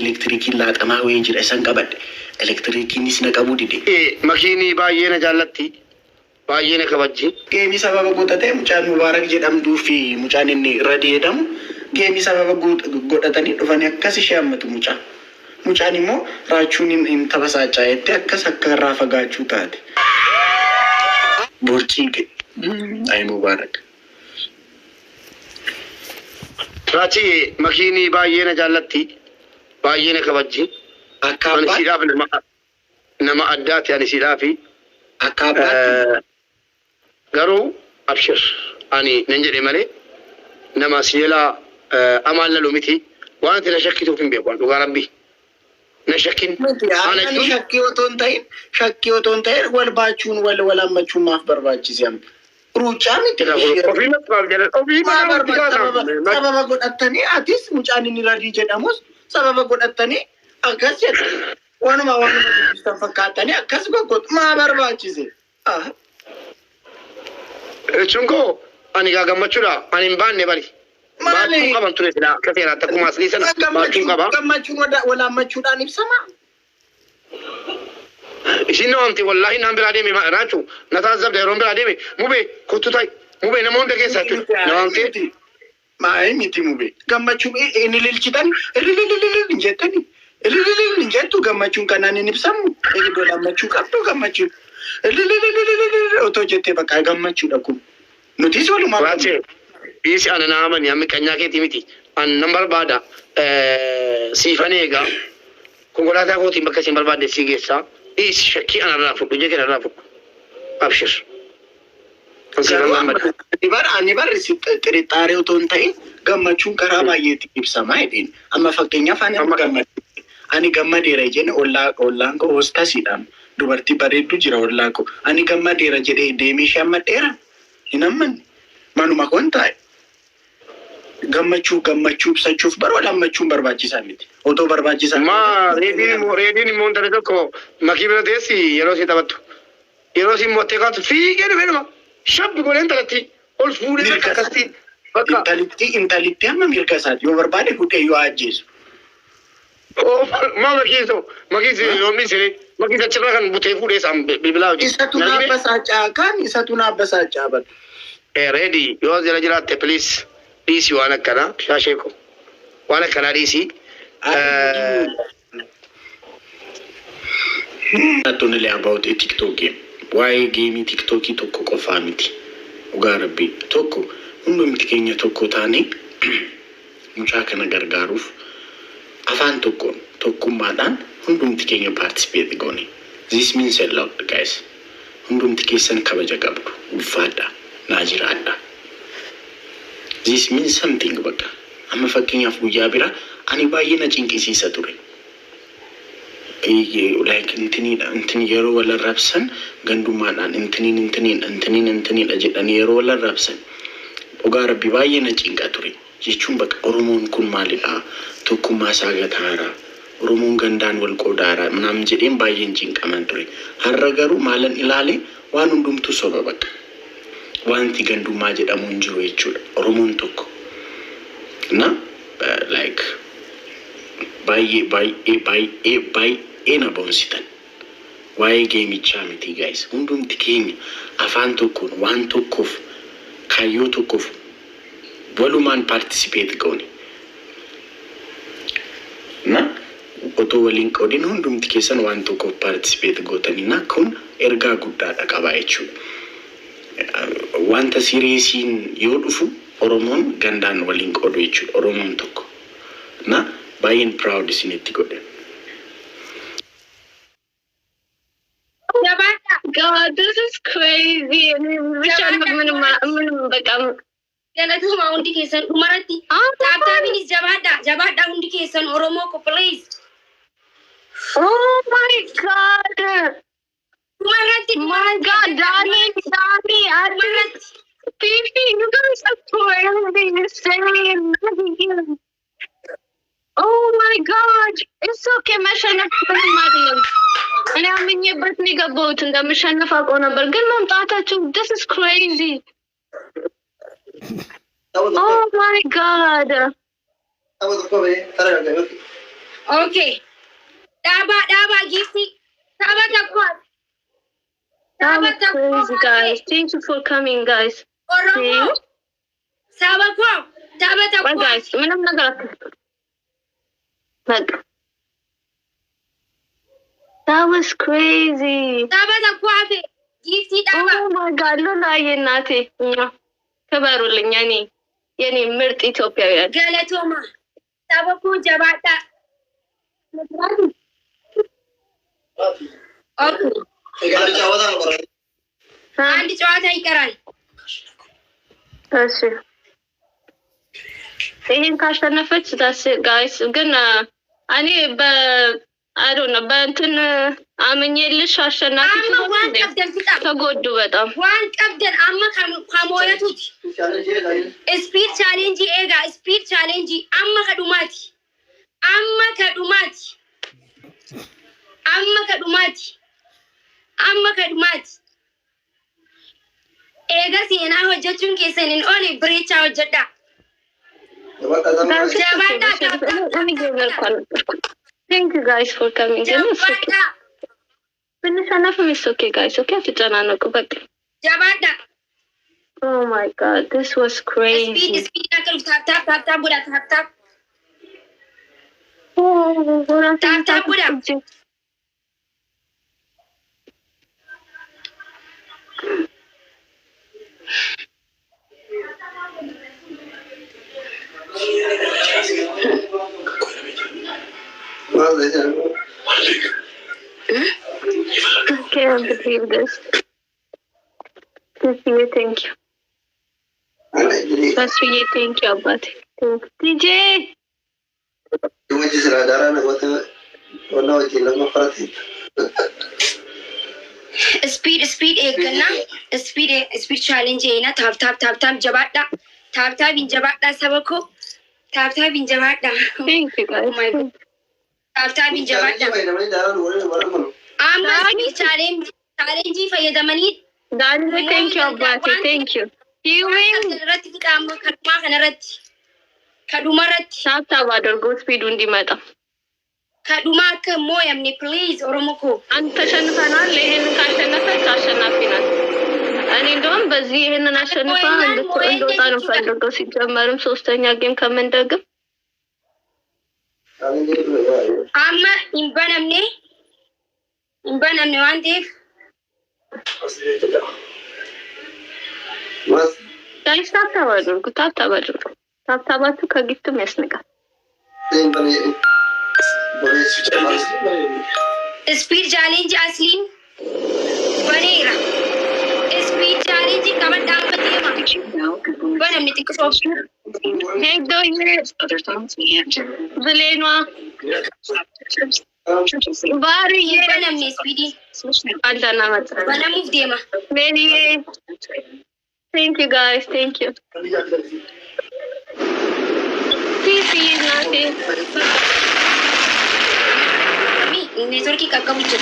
Elektrikiin laaxamaa wayii jira isan qabadhe. Elektrikiinis na qabuu dide. Makiinii baay'ee na jaallatti. Baay'ee na kabajji. Geemii sababa godhatee mucaan Mubaarak jedhamduu fi mucaan inni irra deedamu geemii sababa godhatanii dhufanii akkas ishee hammatu mucaan. Mucaan immoo raachuun hin taphasachaa jettee akkas akka irraa fagaachuu taate. Borciige. Ay Mubaarak. Raachi makiinii baay'ee na jaallatti. Baay'ee na kabajji. Akka abbaa nama addaati ani siidhaafi. Akka abbaa garuu abshir ani nan jedhe malee nama siilaa amaalla lumiti waan ati na shakkituuf hin beeku dhugaa rabbii na shakkin ani shakkii otoo hin ta'in wal baachuun wal hammachuun maaf barbaachise amma ruucaa miti sababa godhattanii atis mucaan inni radii jedhamus sababa godhattanii akkas jedha waanuma dubbistan fakkaatanii akkas goggootu maa barbaachise Chungo, ani gagammachuudha. Ani hin baanne bari. Baachuu qaban ture silaa akka seeraatti akkuma aslii sana baachuu qaba. Gammachuun walaammachuudhaan ibsama. Isin namamti wallaahi naan biraa deeme raachuu na taasisabda yeroon biraa deeme mubee kottu ta'i mubee nama hunda keessa jechuudha. Namamti. Maayii miti mubee gammachuun inni lilchitan hin jettani. Hin jettu gammachuun kanaan hin ibsamu. Eegdoo lammachuu qabdu gammachuun. Otoo jettee bakka gammachuudha kun. Nutis walumaa Raachee dhiisi ana naamani amma qanyaa keetii miti. An nan barbaada siifan eegaa konkolaataa kootiin bakka isin barbaadde sii geessaa. Dhiisi shakkii anarraa fudhu jee kenarraa fudhu. Abshir. Ani barri xirixaaree otoo hin ta'in gammachuun karaa baay'eetti ibsamaa jedheen. Amma fakkeenyaaf ani gammadeera jenne ollaan koo hoostasiidhaan. Dubartii bareeddu jira ollaa koo. Ani gammadeera jedhee deemee ishee ammadheera. Hin ammanne. Manuma koon taa'e. Gammachuu ibsachuuf bara wal hammachuun barbaachisaa miti. Otoo barbaachisaa. Reediin immoo intala tokko makii bira teessi yeroo si taphattu. Yeroo si mottee kaatu fiigee dhufe dhuma. Shabbi godhee intalatti ol fuudhee akkasitti. Intalitti amma mirga isaati. Yoo barbaade fuudhee yoo ajjeesu. Maa makiisi yoomni siree. Makisa achirraa kan butee fuudhee isaan bilbilaa hojii. Isatu naabbasaachaa badu. Reedi yoo jala jiraatte please dhiisi waan akkanaa shaasheeko. Waan akkanaa dhiisi. Nattoonni about a TikTok game. Waa'ee geemii TikTokii tokko qofaa miti. Dhugaa rabbii tokko hundumti keenya tokko taanee mucaa kana gargaaruuf afaan tokkummaadhaan hundumti keenya participate goone. This means a lot, guys. Hundumti keessan kabaja qabdu. Ulfaadha. Naa jiraadha. This means something bakka. Amma fakkeenyaaf guyyaa bira ani baay'ee na cinqisiisa ture. Like intini yeroo wal arrabsan gandummaadhaan intiniin jedhanii yeroo wal arrabsan dhugaa rabbi baay'ee na cinqa ture. Jechuun bakka Oromoon kun maalidha? Tokkummaa isaa gataara. Oromoon gandaan wal qoodaara. Namni jedheen baay'een cinqaman ture. Har'a garuu maalan ilaale waan hundumtu soba bakka. Wanti gandummaa jedhamu hin jiru jechuudha. Oromoon tokko. Na like baay'ee na boonsitan. Waa'ee geemichaa miti guys. Hundumti keenya afaan tokkoon waan tokkoof kaayyoo tokkoof walumaan participate goone. Na otoo waliin qoodin hundumti keessan waan tokkoof participate gootanii na kun ergaa guddaadha qabaa jechuudha. Wanta siriisiin yoo dhufu Oromoon gandaan waliin qoodu jechuudha. Oromoon tokko. Na baay'een proud isinitti godhe. God, this is crazy. Galatuma hundi keessan dhumarratti taabtaabiinis jabaadha hundi keessan Oromoo ko please. Oh my God. Dhumarratti My God, Dani, Fifi, you guys are poor. Everything you're saying. Oh my God. It's okay, መሸነፍ ምንም እኔ አምኜበት ነው የገባሁት እንደምሸነፍ አውቀው ነበር ግን መምጣታችሁ this is crazy. Oh my God. Okay. Daba gifti. Daba takwa. That was crazy, guys. Thank you for coming, guys. Oromo. Saba ko. Daba Well, takwa. guys, I'm not gonna. Look. That was crazy. Daba takwa fe. Gifti daba. Oh my God, Lola, you're naughty. Kabarulin, Yani Mirt Ethiopia. Galatoma. Saba ko jabata. Okay. አንድ ጨዋታ ይቀራል። እሺ ይሄን ካሸነፈች ዳስ ጋይስ ግን እኔ I don't know በእንትን አመኘልሽ አሸናፊ ተጎዱ በጣም ዋን ቀብደን አማ ከሞለቱት ስፒድ ቻሌንጅ ኤጋ ስፒድ ቻሌንጅ አማ ከዱማቲ ኤጋ ሲና ሆጀቹን ከሰንን ኦሊ ብሬቻ ሆጀዳ Thank you guys for coming. Finish enough of it's okay, guys. Okay, to turn on go back. Oh my God, this was crazy. Speed, tap, Buddha, tap. Oh, tap, Buddha. I can't believe this. Thank you. That's really thank you, but DJ. Speed egana. Speed challenge ena. Tap, jabata. Tap, in jabata sabako. Tap, in jabata. Thank you, guys. Oh my God. Tap, in jabata. Amma speed challenge for yadamani. Thank you, Abati. Thank you. You win. Tap adargo speed undi mata. Kaduma ka moyamni please oromoko. Anta shanfana lehen ka shanfa tashanafina. እኔ እንደውም በዚህ ይሄንን አሸንፋ እንደወጣ ነው ፈልገው ሲጀመርም ሶስተኛ ጌም ከመንደግም አማ ኢምባናምኔ ዋንዴፍ ጋይስ ታብታባችሁ ከጊፍትም ያስነቃል። ስፒድ ቻሌንጅ አስሊን በኔራ Speed challenge kaman dapat yema. Bana mitikso. Hey do you Zelenwa. Bari ye bana mi speedy. Andana mat. Bana move dema. Many. Thank you guys. Thank you. See nothing. Mi network ki kakabuche.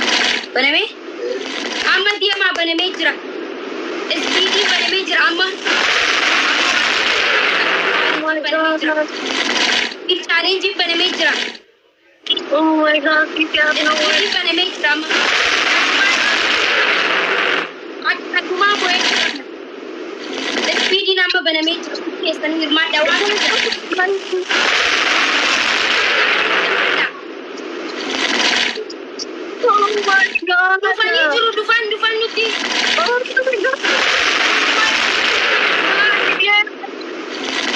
Bana me? Amma dema bana me jira. Speedy bana me jira amma. Speed challenge bana me jira. Oh my God, क्या Speedy bana me jira amma. Atuma boy. Speedy number bana me jira. Kesan nirma dawa. Oh my God. Dufan nuti. Oh my God.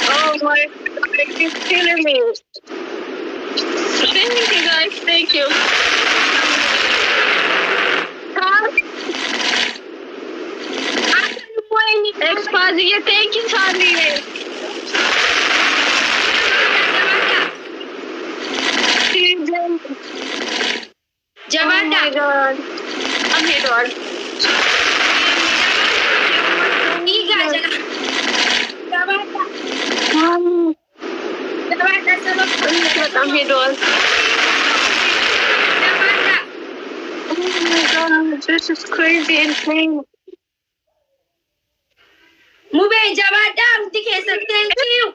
Oh my God, it's killing me. Thank you guys, thank you. Exposure, thank you, Charlie. Jabada. Oh my God. I'm here, Lord. Iga jana. Jabada. Jabada sabab. I'm here, Lord. Jabada. Oh my God, this is crazy insane. Mube jabada uti kesa thank you.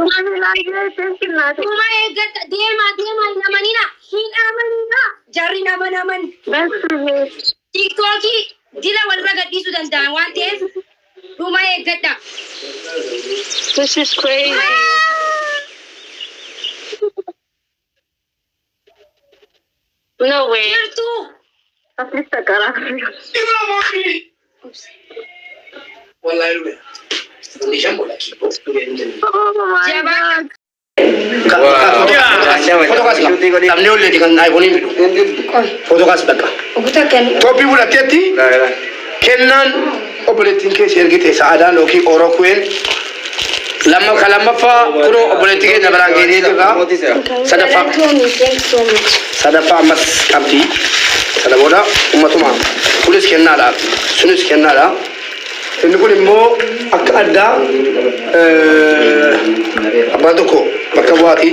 Kuma eeggata deemaa namanina hin amanina jarri naman tiktookii dila walirra gadhiisuu danda'an waan ta'eef kuma eeggadha. This is crazy. No way. Jirtu. Afista carajo. Wallahi lu. Nishan bola kipo. Jabaa. Tamne ulle dikan iPhone bidu. Foto kas dakka. Uguta kan. Topi bula tetti. Kennan oboletin ke sergite saada loki orokuen. Lama kalama fa kuro oboletin ke nabarangeni juga. Sadafa. Thanks so much. Sadafa mas abdi. Sadaboda umatuma. Pulis kennala. Sunus kennala. Inni kun immoo akka addaa abbaa tokko bakka bu'aati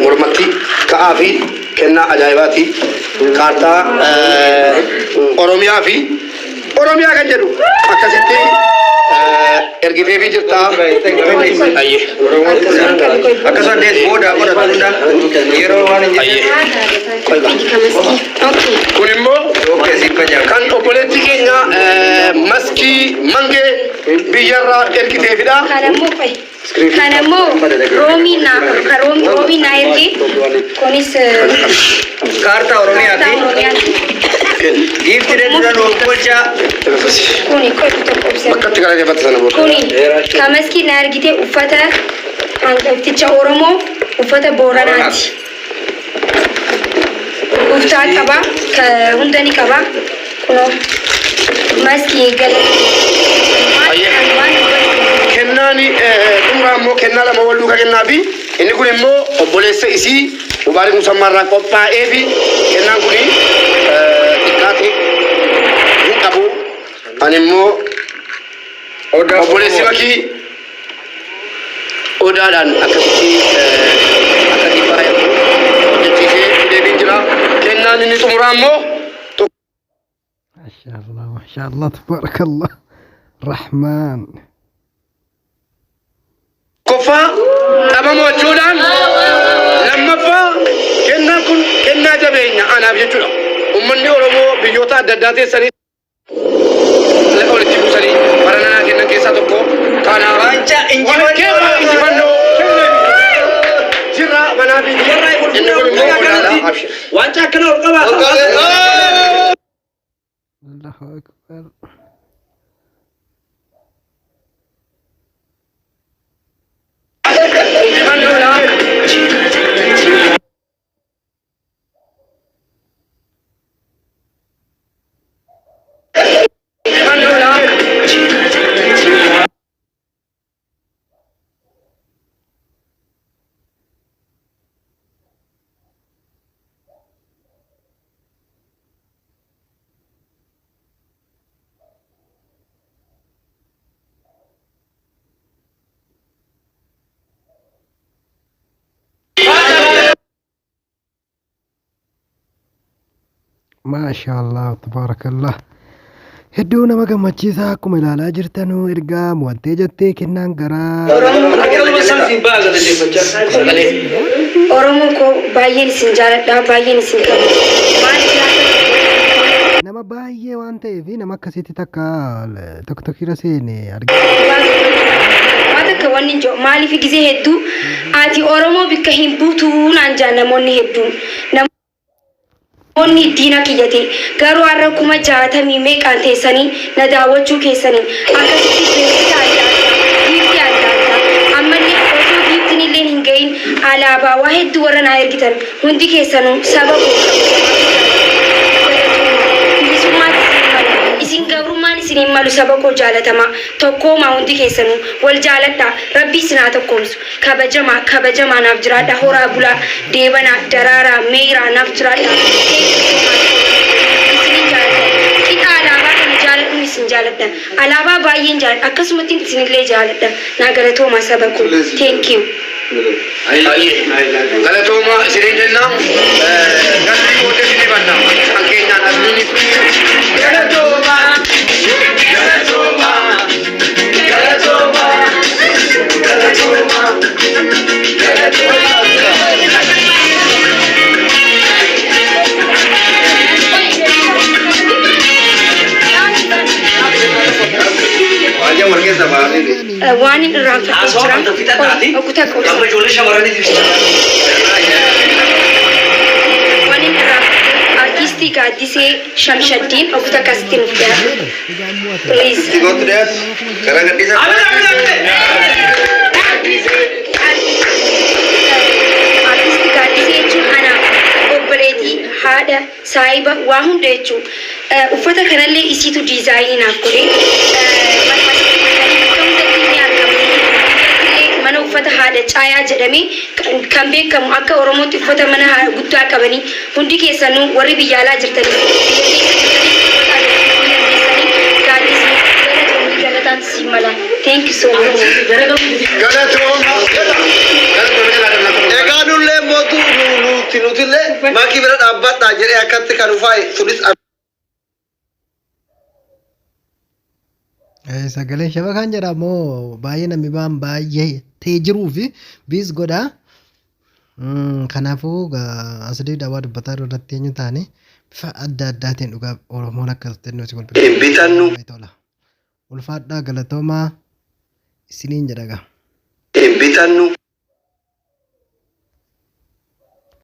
mormatti ka'aa fi kennaa ajaa'ibaati kaartaa Oromiyaa fi Oromiyaa kan jedhu akkasitti ergitee fi jirta. Ayyee. Akkasuma dees booda godhatudha yeroo waan hin jirre. Kun immoo kan obboleetti keenya maskii mangee biyyarraa ergiteefidha. Kanammoo roomii naa erge kunis Kaartaa Oromiyaati. Giifti dedduudhaan oolcha. kuni tokkobse Bakkatti gara deeffatte sana booda. kuni kamaskii naa ergite uffata hangafticha Oromoo uffata Booranaati. Uftaa qaba hunda ni qaba kunoo maskii Kennaani xumuraa immoo kennaa lama wal duukaa kennaa fi inni kun immoo obboleessa isii Mubaarik Musammaarraa qophaa'ee fi kennaan kun xiqqaate hin qabu. Ani immoo obboleessi bakii odaadhaan akkasitti akka dhibbaa hojjechiisee deebiin jira. Kennaan inni xumuraa immoo ما شاء الله تبارك الله رحمن Koffaa dhabamoo jechuudhaan lammaffaa kennaan kun kennaa jabeenya anaaf jechuudha. Uummanni Oromoo biyyoota adda addaa teessanii walitti buusanii barananaa kennan keessaa tokko kanaaf injifannoo jirra manaa fi inni kun immoo olaanaa abshir. Wanca akkana ol qaba. الله أكبر ما شاء الله تبارك الله hedduu nama gammachiisaa akkuma ilaalaa jirtanuu ergaa mo'attee jettee kennaan garaa Oromoo koo baay'een isin jaaladha baay'een isin qabu. nama baay'ee waan ta'eef nama akkasitti takka tokkirra seene argina. Waan akka wanni jiru maaliif gisee hedduu ati Oromoo bikka hin buutu naan jaa namoonni hedduun. Namoonni diina kiyyate garuu har'a kuma 60 meeqaan teessanii na daawwachuu keessanii akkasitti beeksisa adda addaa giiftii adda addaa ammallee osoo giiftiin illee hin gahin alaabaa waa hedduu warra naa ergitan hundi keessanuu saba koo isin gabrummaan isin malu saba koo jaalatamaa tokkoomaa hundi keessanuu wal jaaladha rabbi isin haa tokkoomsu kabajamaa naaf jiraadha horaa bulaa deebanaa daraaraa meeraa naaf jiraadha isin jaaladha alaabaa kana jaaladhu isin jaaladha alaabaa baay'een jaaladha akkasumatti isinillee jaaladha naa galatoomaa saba koo thank you. Galatooma isiniin jenna galtii booddee isinii banna kan keenyaan asmiini galatooma galatooma galatooma galatooma irraanfatee jira. Okutaa qoobsa. Waan inni irraanfatee artistii gaaddisee Shamshaddiin okutaa akkasitti nuuf dhiyaatu. Please. Artistii gaaddisee jechuun anaaf obboleetii haadha saayiba waa hunda jechuun uffata kanallee isiitu diizaayinii naaf godhe. Mana uffata haadha caayaa jedhamee kan beekamu akka Oromootti uffata mana guddaa qabanii hundi keessanuu warri biyya alaa jirtanii thank you so much. Egaa nullee mootuu nutillee maakii bira dhaabbadhaa jedhee akkatti kan ufaaye sunis sagalee shaba kan jedhamu baay'ee namni waan baay'ee ta'ee jiruu fi biis godha. Kanaafuu asii dawaa dubbataa irratti eenyu taane bifa adda addaatiin dhugaa Oromoon akka nuti bitannu ulfaadhaa galatoomaa isiniin jedhaga. bitannu